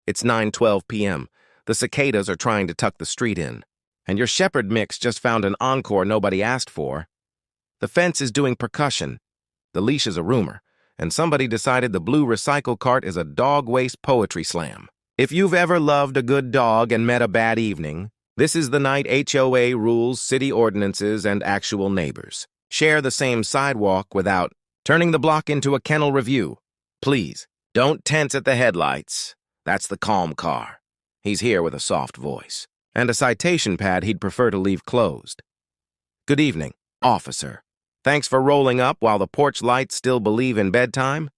It's 9:12 p.m. The cicadas are trying to tuck the street in. And your shepherd mix just found an encore nobody asked for. The fence is doing percussion. The leash is a rumor. And somebody decided the blue recycle cart is a dog waste poetry slam. If you've ever loved a good dog and met a bad evening, this is the night HOA rules, city ordinances, and actual neighbors share the same sidewalk without turning the block into a kennel review. Please, don't tense at the headlights. That's the calm car. He's here with a soft voice and a citation pad he'd prefer to leave closed. Good evening, officer. Thanks for rolling up while the porch lights still believe in bedtime.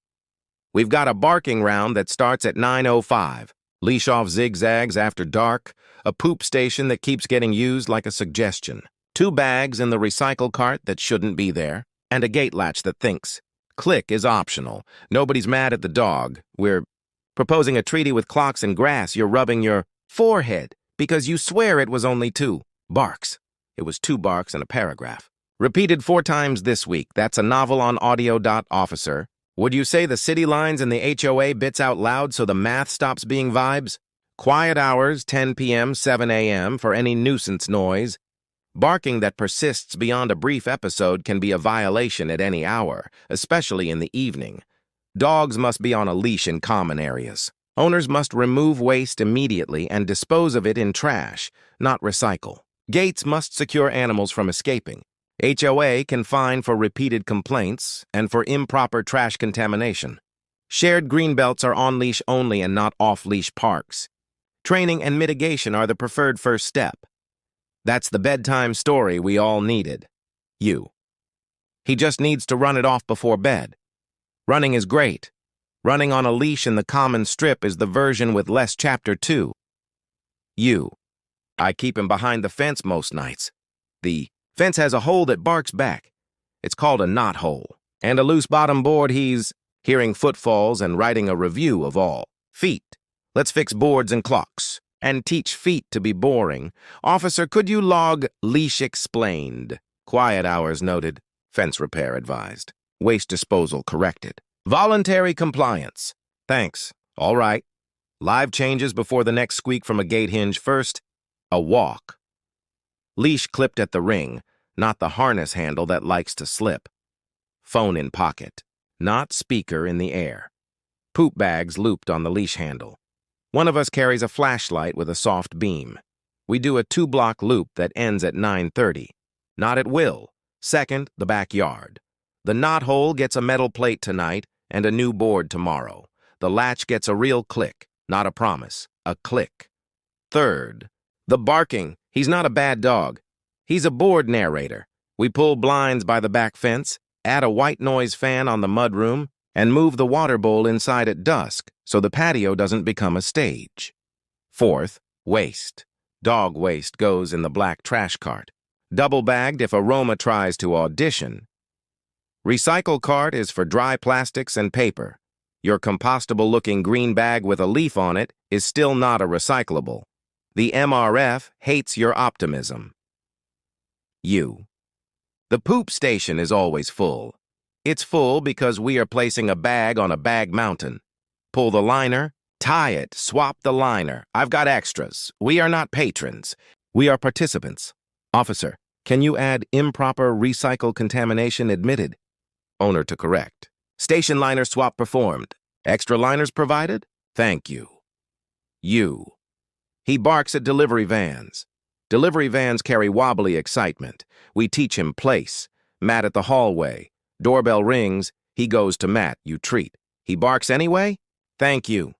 We've got a barking round that starts at 9:05. Leash off zigzags after dark, a poop station that keeps getting used like a suggestion, 2 bags in the recycle cart that shouldn't be there, and a gate latch that thinks. Click is optional. Nobody's mad at the dog. We're proposing a treaty with clocks and grass. You're rubbing your forehead because you swear it was only 2 barks. It was 2 barks and a paragraph. Repeated 4 times this week. That's a novel on audio. Officer. Would you say the city lines and the HOA bits out loud so the math stops being vibes? Quiet hours, 10 p.m., 7 a.m. for any nuisance noise. Barking that persists beyond a brief episode can be a violation at any hour, especially in the evening. Dogs must be on a leash in common areas. Owners must remove waste immediately and dispose of it in trash, not recycle. Gates must secure animals from escaping. HOA can fine for repeated complaints and for improper trash contamination. Shared greenbelts are on-leash only and not off-leash parks. Training and mitigation are the preferred first step. That's the bedtime story we all needed. You. He just needs to run it off before bed. Running is great. Running on a leash in the common strip is the version with less chapter 2. You. I keep him behind the fence most nights. The fence has a hole that barks back. It's called a knot hole. And a loose bottom board. He's hearing footfalls and writing a review of all. Feet. Let's fix boards and clocks. And teach feet to be boring. Officer, could you log leash explained? Quiet hours noted. Fence repair advised. Waste disposal corrected. Voluntary compliance. Thanks. All right. Live changes before the next squeak from a gate hinge. First, a walk. Leash clipped at the ring, not the harness handle that likes to slip. Phone in pocket, not speaker in the air. Poop bags looped on the leash handle. One of us carries a flashlight with a soft beam. We do a 2-block loop that ends at 9:30. Not at will. Second, the backyard. The knot hole gets a metal plate tonight and a new board tomorrow. The latch gets a real click, not a promise, a click. Third, the barking. He's not a bad dog. He's a bored narrator. We pull blinds by the back fence, add a white noise fan on the mudroom, and move the water bowl inside at dusk so the patio doesn't become a stage. Fourth, waste. Dog waste goes in the black trash cart. Double-bagged if aroma tries to audition. Recycle cart is for dry plastics and paper. Your compostable-looking green bag with a leaf on it is still not a recyclable. The MRF hates your optimism. You. The poop station is always full. It's full because we are placing a bag on a bag mountain. Pull the liner, tie it, swap the liner. I've got extras. We are not patrons. We are participants. Officer, can you add improper recycle contamination admitted? Owner to correct. Station liner swap performed. Extra liners provided? Thank you. You. He barks at delivery vans. Delivery vans carry wobbly excitement. We teach him place. Mat at the hallway. Doorbell rings. He goes to mat. You treat. He barks anyway? Thank you.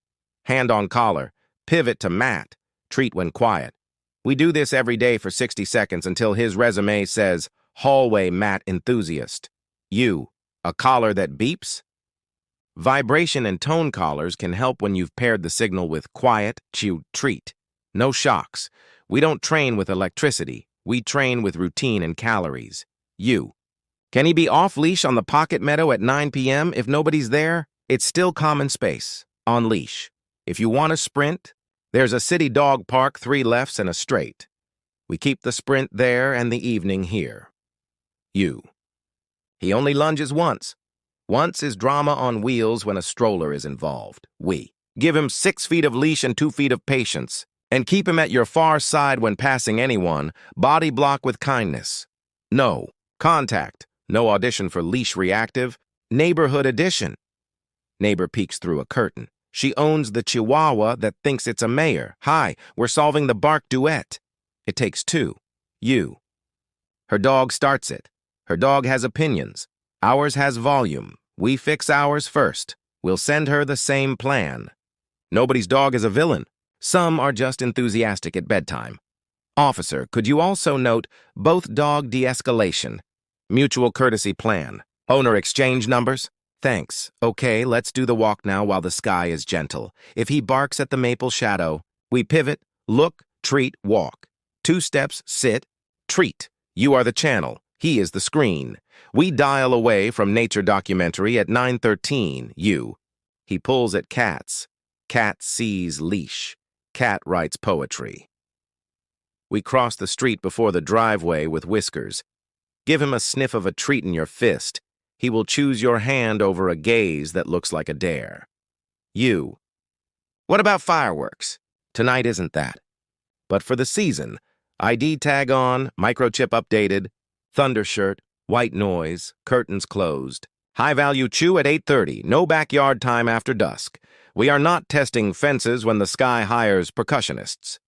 Hand on collar. Pivot to mat. Treat when quiet. We do this every day for 60 seconds until his resume says, hallway mat enthusiast. You. A collar that beeps? Vibration and tone collars can help when you've paired the signal with quiet, chewed treat. No shocks. We don't train with electricity. We train with routine and calories. You. Can he be off-leash on the pocket meadow at 9 p.m. if nobody's there? It's still common space. On leash. If you want to sprint, there's a city dog park, 3 lefts and a straight. We keep the sprint there and the evening here. You. He only lunges once. Once is drama on wheels when a stroller is involved. We. Give him 6 feet of leash and 2 feet of patience. And keep him at your far side when passing anyone. Body block with kindness. No. Contact. No audition for Leash Reactive. Neighborhood edition. Neighbor peeks through a curtain. She owns the Chihuahua that thinks it's a mayor. Hi, we're solving the bark duet. It takes 2. You. Her dog starts it. Her dog has opinions. Ours has volume. We fix ours first. We'll send her the same plan. Nobody's dog is a villain. Some are just enthusiastic at bedtime. Officer, could you also note both dog de-escalation? Mutual courtesy plan. Owner exchange numbers? Thanks. Okay, let's do the walk now while the sky is gentle. If he barks at the maple shadow, we pivot, look, treat, walk. 2 steps, sit, treat. You are the channel. He is the screen. We dial away from nature documentary at 9:13. You. He pulls at cats. Cat sees leash. Cat writes poetry. We cross the street before the driveway with whiskers. Give him a sniff of a treat in your fist. He will choose your hand over a gaze that looks like a dare. You. What about fireworks? Tonight isn't that. But for the season, ID tag on, microchip updated, thunder shirt, white noise, curtains closed. High-value chew at 8:30, no backyard time after dusk. We are not testing fences when the sky hires percussionists.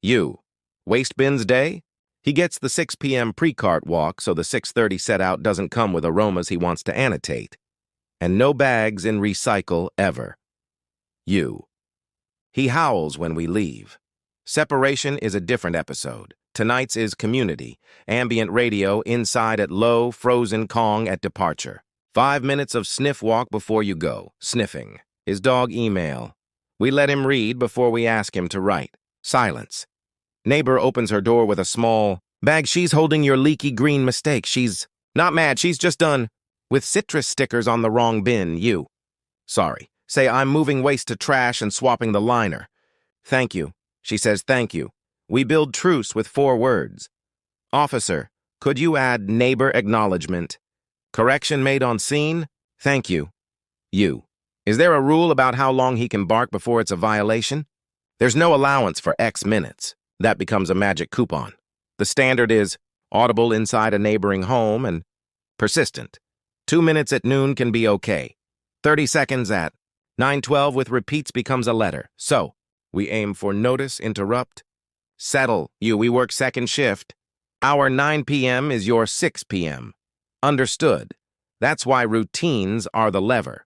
You. Waste bins day? He gets the 6 p.m. pre-cart walk so the 6:30 set-out doesn't come with aromas he wants to annotate. And no bags in recycle ever. You. He howls when we leave. Separation is a different episode. Tonight's is community. Ambient radio inside at low, frozen Kong at departure. 5 minutes of sniff walk before you go. Sniffing. His dog email. We let him read before we ask him to write. Silence. Neighbor opens her door with a small bag. She's holding your leaky green mistake. She's not mad. She's just done with citrus stickers on the wrong bin. You. Sorry. Say I'm moving waste to trash and swapping the liner. Thank you. She says thank you. We build truce with 4 words. Officer, could you add neighbor acknowledgement? Correction made on scene? Thank you. You. Is there a rule about how long he can bark before it's a violation? There's no allowance for X minutes. That becomes a magic coupon. The standard is audible inside a neighboring home and persistent. 2 minutes at noon can be okay. 30 seconds at 9:12 with repeats becomes a letter. So, we aim for notice, interrupt, settle. We work second shift. Our 9 p.m. is your 6 p.m. Understood. That's why routines are the lever.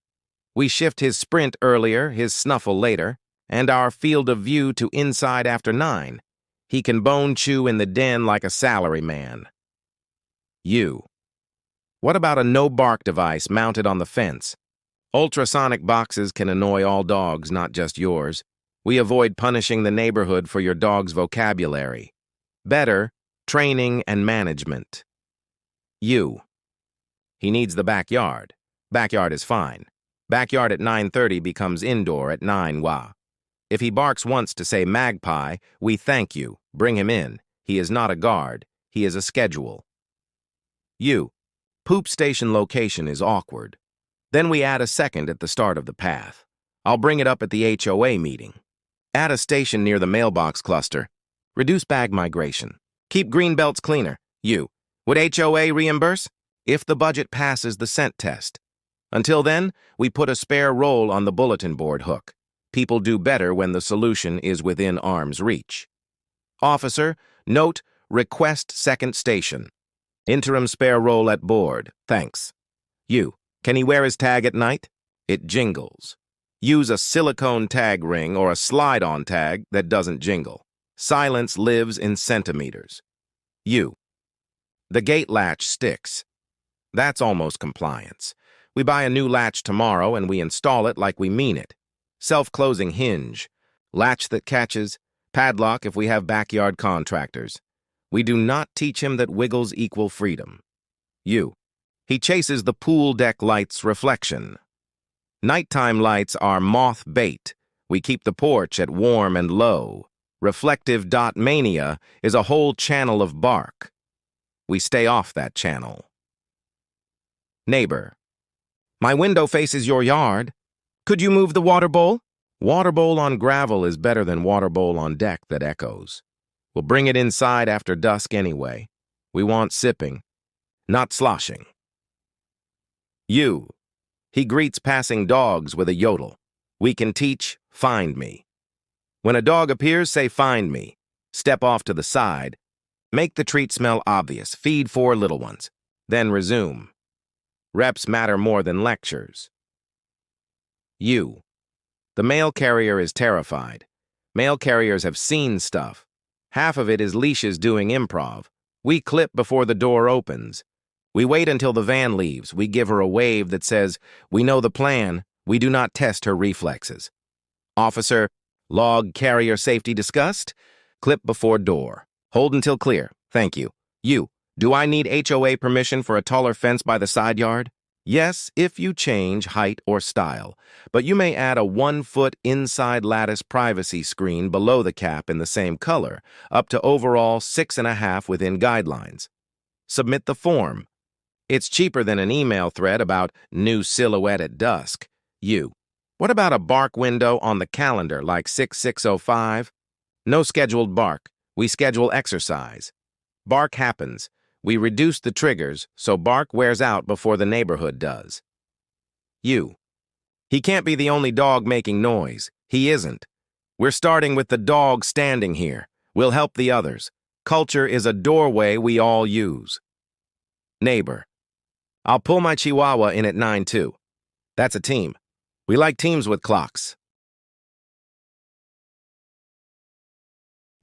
We shift his sprint earlier, his snuffle later, and our field of view to inside after 9. He can bone chew in the den like a salary man. You. What about a no-bark device mounted on the fence? Ultrasonic boxes can annoy all dogs, not just yours. We avoid punishing the neighborhood for your dog's vocabulary. Better, training and management. You. He needs the backyard. Backyard is fine. Backyard at 9:30 becomes indoor at 9 Wah. If he barks once to say magpie, we thank you. Bring him in. He is not a guard. He is a schedule. You. Poop station location is awkward. Then we add a second at the start of the path. I'll bring it up at the HOA meeting. Add a station near the mailbox cluster. Reduce bag migration. Keep green belts cleaner. You. Would HOA reimburse? If the budget passes the scent test. Until then, we put a spare roll on the bulletin board hook. People do better when the solution is within arm's reach. Officer, note, request second station. Interim spare roll at board. Thanks. You. Can he wear his tag at night? It jingles. Use a silicone tag ring or a slide-on tag that doesn't jingle. Silence lives in centimeters. You. The gate latch sticks. That's almost compliance. We buy a new latch tomorrow and we install it like we mean it. Self-closing hinge. Latch that catches. Padlock if we have backyard contractors. We do not teach him that wiggles equal freedom. You. He chases the pool deck light's reflection. Nighttime lights are moth bait. We keep the porch at warm and low. Reflective dot mania is a whole channel of bark. We stay off that channel. Neighbor. My window faces your yard. Could you move the water bowl? Water bowl on gravel is better than water bowl on deck that echoes. We'll bring it inside after dusk anyway. We want sipping, not sloshing. You. He greets passing dogs with a yodel. We can teach, find me. When a dog appears, say find me. Step off to the side. Make the treat smell obvious. Feed 4 little ones. Then resume. Reps matter more than lectures. You. The mail carrier is terrified. Mail carriers have seen stuff. Half of it is Leash's doing improv. We clip before the door opens. We wait until the van leaves. We give her a wave that says, we know the plan. We do not test her reflexes. Officer, log carrier safety discussed. Clip before door. Hold until clear. Thank you. You. Do I need HOA permission for a taller fence by the side yard? Yes, if you change height or style, but you may add a 1-foot inside lattice privacy screen below the cap in the same color, up to overall 6.5 within guidelines. Submit the form. It's cheaper than an email thread about new silhouette at dusk. You. What about a bark window on the calendar like 6605? No scheduled bark. We schedule exercise. Bark happens. We reduce the triggers so bark wears out before the neighborhood does. You. He can't be the only dog making noise. He isn't. We're starting with the dog standing here. We'll help the others. Culture is a doorway we all use. Neighbor. I'll pull my Chihuahua in at 9-2. That's a team. We like teams with clocks.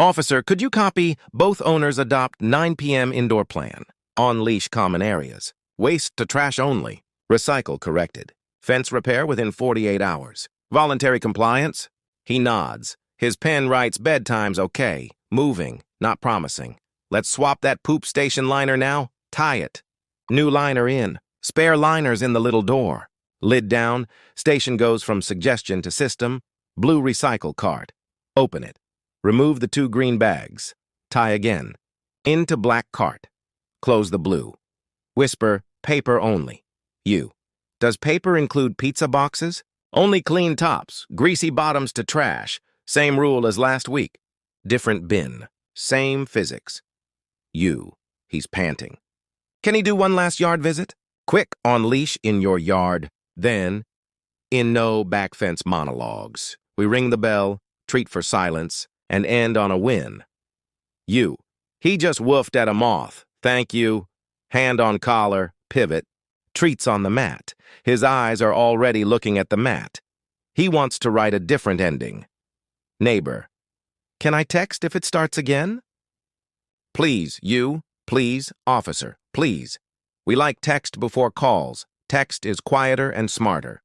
Officer, could you copy both owners adopt 9 p.m. indoor plan? On leash common areas. Waste to trash only. Recycle corrected. Fence repair within 48 hours. Voluntary compliance? He nods. His pen writes bedtime's okay. Moving, not promising. Let's swap that poop station liner now. Tie it. New liner in. Spare liners in the little door. Lid down. Station goes from suggestion to system. Blue recycle cart. Open it. Remove the 2 green bags. Tie again. Into black cart. Close the blue. Whisper, paper only. You. Does paper include pizza boxes? Only clean tops, greasy bottoms to trash. Same rule as last week. Different bin. Same physics. You. He's panting. Can he do one last yard visit? Quick on leash in your yard. Then, in no back fence monologues. We ring the bell, treat for silence, and end on a win. You. He just woofed at a moth. Thank you. Hand on collar, pivot. Treats on the mat. His eyes are already looking at the mat. He wants to write a different ending. Neighbor. Can I text if it starts again? Please, you. Please, officer. Please. We like text before calls. Text is quieter and smarter.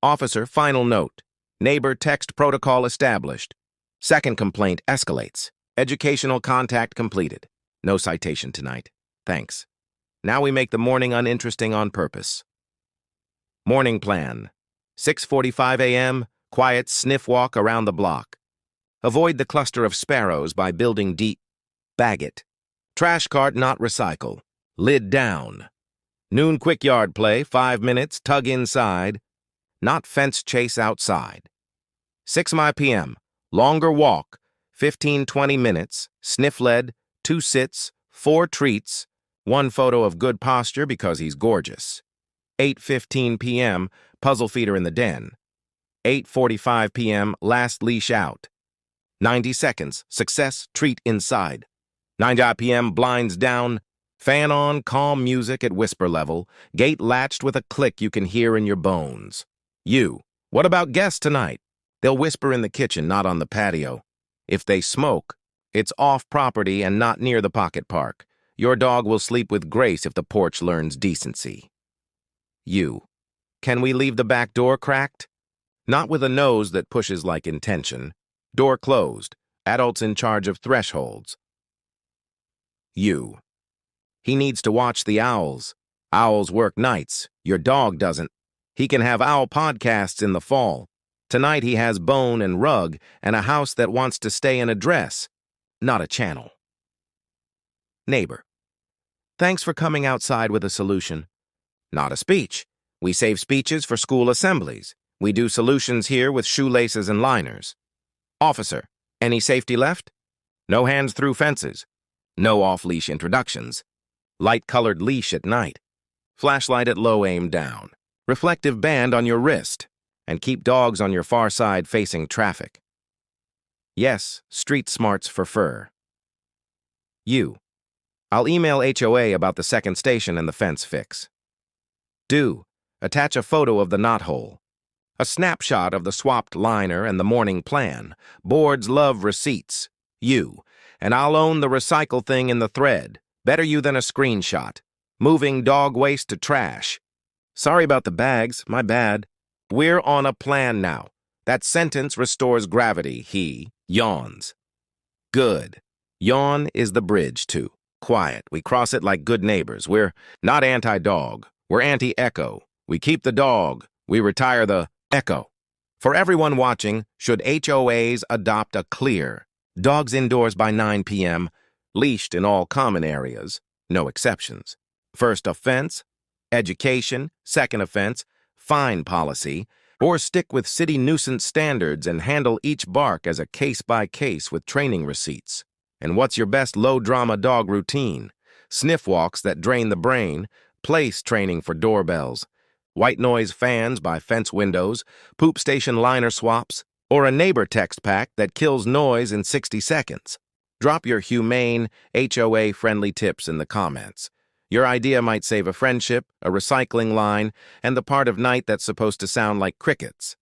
Officer, final note. Neighbor text protocol established. Second complaint escalates. Educational contact completed. No citation tonight. Thanks. Now we make the morning uninteresting on purpose. Morning plan. 6:45 a.m., quiet sniff walk around the block. Avoid the cluster of sparrows by building deep. Bag it. Trash cart not recycle. Lid down. Noon quick yard play, 5 minutes, tug inside. Not fence chase outside. 6 p.m., longer walk, 15-20 minutes, sniff lead, 2 sits, 4 treats, 1 photo of good posture because he's gorgeous. 8:15 p.m., puzzle feeder in the den. 8:45 p.m., last leash out. 90 seconds, success, treat inside. 9 p.m., blinds down, fan on, calm music at whisper level, gate latched with a click you can hear in your bones. You, what about guests tonight? They'll whisper in the kitchen, not on the patio. If they smoke, it's off property and not near the pocket park. Your dog will sleep with grace if the porch learns decency. You, can we leave the back door cracked? Not with a nose that pushes like intention. Door closed. Adults in charge of thresholds. You, he needs to watch the owls. Owls work nights. Your dog doesn't. He can have owl podcasts in the fall. Tonight he has bone and rug and a house that wants to stay in a dress, not a channel. Neighbor. Thanks for coming outside with a solution. Not a speech. We save speeches for school assemblies. We do solutions here with shoelaces and liners. Officer, any safety left? No hands through fences. No off-leash introductions. Light-colored leash at night. Flashlight at low aim down. Reflective band on your wrist. And keep dogs on your far side facing traffic. Yes, street smarts for fur. You. I'll email HOA about the second station and the fence fix. Do. Attach a photo of the knothole. A snapshot of the swapped liner and the morning plan. Boards love receipts. You. And I'll own the recycle thing in the thread. Better you than a screenshot. Moving dog waste to trash. Sorry about the bags, my bad. We're on a plan now. That sentence restores gravity, he yawns. Good. Yawn is the bridge to quiet. We cross it like good neighbors. We're not anti-dog. We're anti-echo. We keep the dog. We retire the echo. For everyone watching, should HOAs adopt a clear dogs indoors by 9 p.m., leashed in all common areas, no exceptions. First offense, education, second offense, fine policy, or stick with city nuisance standards and handle each bark as a case-by-case with training receipts. And what's your best low-drama dog routine? Sniff walks that drain the brain, place training for doorbells, white noise fans by fence windows, poop station liner swaps, or a neighbor text pack that kills noise in 60 seconds. Drop your humane, HOA-friendly tips in the comments. Your idea might save a friendship, a recycling line, and the part of night that's supposed to sound like crickets.